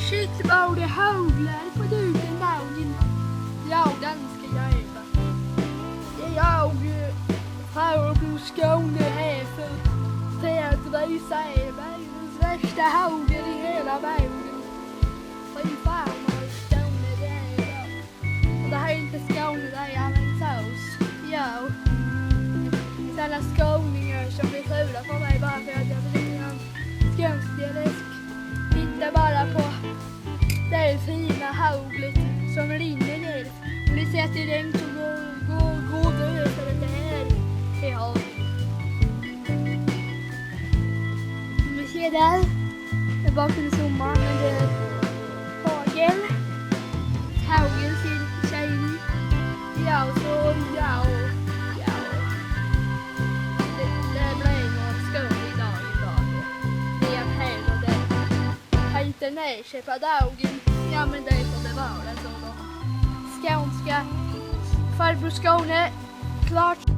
shit vad det haglar på duken dagen. Ja, den ska jag äta. Jag farbror Skåne här för att visa är världens värsta hager i hela världen. Fy fan vad Skåne det är idag. Och det här är inte Skåne, det är Alingsås. Ja. Alla skåningar som blir fula på mig bara för att jag försöker en skånsk dialekt. Titta bara på det fina haglet som rinner ner. Och ni ser att det är regn som går död för det här är hav. Vi ser där. Det är bara för sommar men det är hagel. Hagel ser shiny. Ja, så ja. Nej, köpa dagen. Ja, men det får det vara så då. Skånska farbror Skåne, klart.